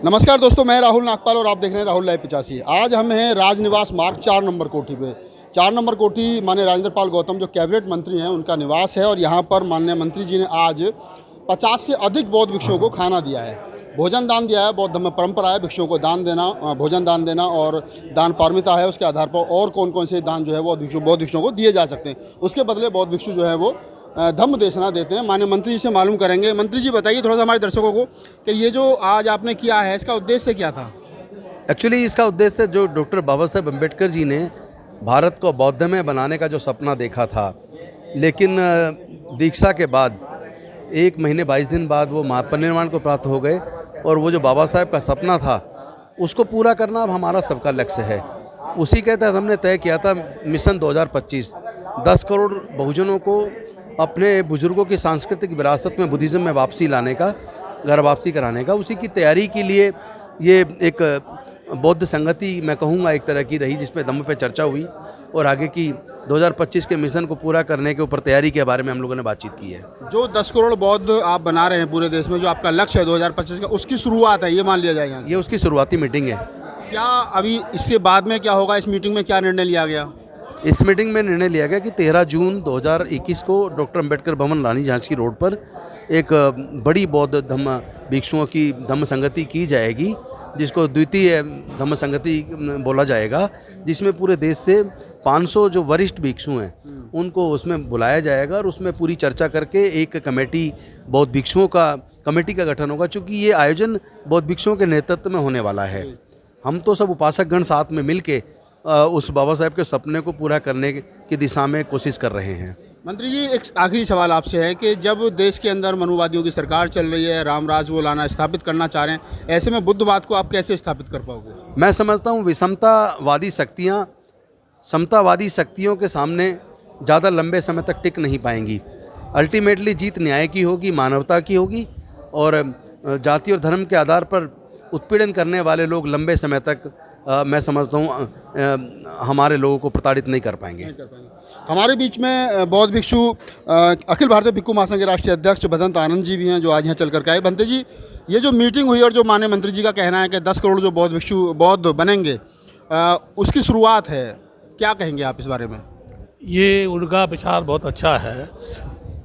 नमस्कार दोस्तों, मैं राहुल नागपाल और आप देख रहे हैं राहुल लाइव 85। आज हम हैं राजनिवास मार्ग 4 नंबर कोठी पे। 4 नंबर कोठी माननीय राजेंद्र पाल गौतम जो कैबिनेट मंत्री हैं उनका निवास है और यहाँ पर माननीय मंत्री जी ने आज 50 से अधिक बौद्ध भिक्षुओं को खाना दिया है, भोजन दान दिया है। बौद्ध धर्म में परंपरा है भिक्षुओं को दान देना, भोजन दान देना और दान पारमिता है। उसके आधार पर और कौन कौन से दान जो है वो बौद्ध भिक्षुओं को दिए जा सकते हैं, उसके बदले बौद्ध भिक्षु जो है वो धम्म देशना देते हैं। माननीय मंत्री जी से मालूम करेंगे। मंत्री जी बताइए थोड़ा सा हमारे दर्शकों को कि ये जो आज आपने किया है इसका उद्देश्य क्या था? एक्चुअली इसका उद्देश्य जो डॉक्टर बाबा साहेब अम्बेडकर जी ने भारत को बौद्धमय बनाने का जो सपना देखा था, लेकिन दीक्षा के बाद 1 महीने 22 दिन बाद वो महापरिनिर्वाण को प्राप्त हो गए और वो जो बाबा साहेब का सपना था उसको पूरा करना अब हमारा सबका लक्ष्य है। उसी के तहत हमने तय किया था मिशन 2025, 10 करोड़ बहुजनों को अपने बुजुर्गों की सांस्कृतिक विरासत में बुद्धिज़्म में वापसी लाने का, घर वापसी कराने का। उसी की तैयारी के लिए ये एक बौद्ध संगति मैं कहूँगा एक तरह की रही, जिसमें धम्म पे चर्चा हुई और आगे की 2025 के मिशन को पूरा करने के ऊपर तैयारी के बारे में हम लोगों ने बातचीत की है। जो 10 करोड़ बौद्ध आप बना रहे हैं पूरे देश में, जो आपका लक्ष्य है 2025 का, उसकी शुरुआत है, ये मान लिया जाए यहाँ से? ये उसकी शुरुआती मीटिंग है। क्या अभी इसके बाद में क्या होगा? इस मीटिंग में क्या निर्णय लिया गया? इस मीटिंग में निर्णय लिया गया कि 13 जून 2021 को डॉक्टर अम्बेडकर भवन रानी झांसी रोड पर एक बड़ी बौद्ध धम्म भिक्षुओं की धम्म संगति की जाएगी, जिसको द्वितीय धम्म संगति बोला जाएगा, जिसमें पूरे देश से 500 जो वरिष्ठ भिक्षु हैं उनको उसमें बुलाया जाएगा और उसमें पूरी चर्चा करके एक कमेटी बौद्ध भिक्षुओं का कमेटी का गठन होगा। चूँकि ये आयोजन बौद्ध भिक्षुओं के नेतृत्व में होने वाला है। हम तो सब उपासक गण साथ में मिल के उस बाबा साहेब के सपने को पूरा करने की दिशा में कोशिश कर रहे हैं। मंत्री जी, एक आखिरी सवाल आपसे है कि जब देश के अंदर मनुवादियों की सरकार चल रही है, राम राज वो लाना स्थापित करना चाह रहे हैं, ऐसे में बुद्धवाद को आप कैसे स्थापित कर पाओगे? मैं समझता हूँ विषमतावादी शक्तियाँ समतावादी शक्तियों के सामने ज़्यादा लंबे समय तक टिक नहीं पाएंगी। अल्टीमेटली जीत न्याय की होगी, मानवता की होगी, और जाति और धर्म के आधार पर उत्पीड़न करने वाले लोग लंबे समय तक मैं समझता हूँ हमारे लोगों को प्रताड़ित नहीं कर पाएंगे। हमारे बीच में बौद्ध भिक्षु अखिल भारतीय भिक्षु महासंघ के राष्ट्रीय अध्यक्ष भदंत आनंद जी भी हैं, जो आज यहाँ चल कर के आए। भंते जी, ये जो मीटिंग हुई और जो माननीय मंत्री जी का कहना है कि 10 करोड़ जो बौद्ध भिक्षु बौद्ध बनेंगे, उसकी शुरुआत है, क्या कहेंगे आप इस बारे में? ये उनका विचार बहुत अच्छा है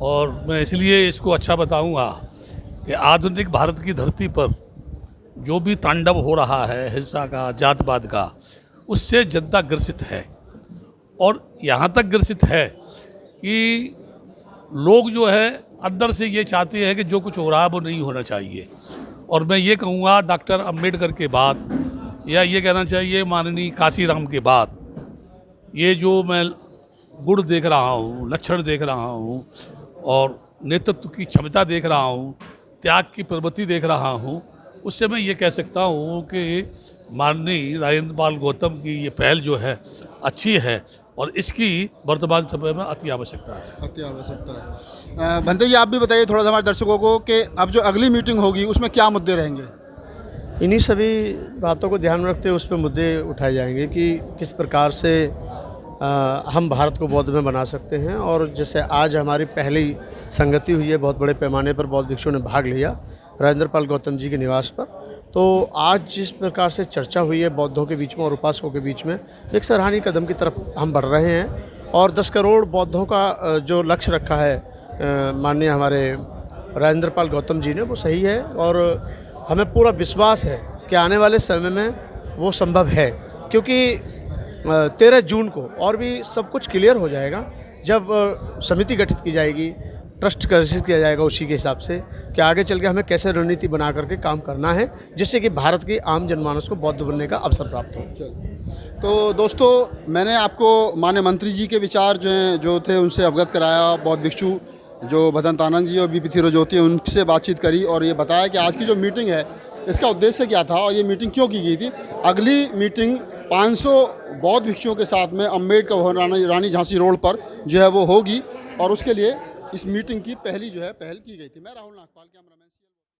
और मैं इसलिए इसको अच्छा बताऊंगा कि आधुनिक भारत की धरती पर जो भी तांडव हो रहा है हिंसा का, जातवाद का, उससे जनता ग्रसित है। और यहाँ तक ग्रसित है कि लोग जो है अंदर से ये चाहते हैं कि जो कुछ हो रहा है वो नहीं होना चाहिए। और मैं ये कहूँगा डॉक्टर अम्बेडकर के बाद, या ये कहना चाहिए माननीय काशीराम के बाद, ये जो मैं गुण देख रहा हूँ, लक्षण देख रहा हूँ और नेतृत्व की क्षमता देख रहा हूँ, त्याग की प्रवृत्ति देख रहा हूँ, उससे मैं ये कह सकता हूँ कि माननीय राजेंद्र पाल गौतम की ये पहल जो है अच्छी है और इसकी वर्तमान समय में अति आवश्यकता है। अति आवश्यकता है। भंते जी, आप भी बताइए थोड़ा सा हमारे दर्शकों को कि अब जो अगली मीटिंग होगी उसमें क्या मुद्दे रहेंगे? इन्हीं सभी बातों को ध्यान में रखते हुए उस पर मुद्दे उठाए जाएंगे कि किस प्रकार से हम भारत को बौद्ध में बना सकते हैं। और जैसे आज हमारी पहली संगति हुई है, बहुत बड़े पैमाने पर बौद्ध भिक्षुओं ने भाग लिया राजेंद्र पाल गौतम जी के निवास पर, तो आज जिस प्रकार से चर्चा हुई है बौद्धों के बीच में और उपासकों के बीच में, एक सराहनीय कदम की तरफ हम बढ़ रहे हैं। और 10 करोड़ बौद्धों का जो लक्ष्य रखा है माननीय हमारे राजेंद्र पाल गौतम जी ने, वो सही है और हमें पूरा विश्वास है कि आने वाले समय में वो संभव है। क्योंकि 13 जून को और भी सब कुछ क्लियर हो जाएगा जब समिति गठित की जाएगी, ट्रस्ट गठित किया जाएगा उसी के हिसाब से कि आगे चल के हमें कैसे रणनीति बना करके काम करना है, जिससे कि भारत की आम जनमानस को बौद्ध बनने का अवसर प्राप्त हो। तो दोस्तों, मैंने आपको माननीय मंत्री जी के विचार जो थे उनसे अवगत कराया। बौद्ध भिक्षु जो भदंत आनंद जी और बीपी थिरोज्योति, उनसे बातचीत करी और ये बताया कि आज की जो मीटिंग है इसका उद्देश्य क्या था और ये मीटिंग क्यों की गई थी। अगली मीटिंग 500 बौद्ध भिक्षुओं के साथ में अम्बेडकर भवन रानी झांसी रोड पर जो है वो होगी और उसके लिए इस मीटिंग की पहल की गई थी। मैं राहुल नागपाल, कैमरामैन।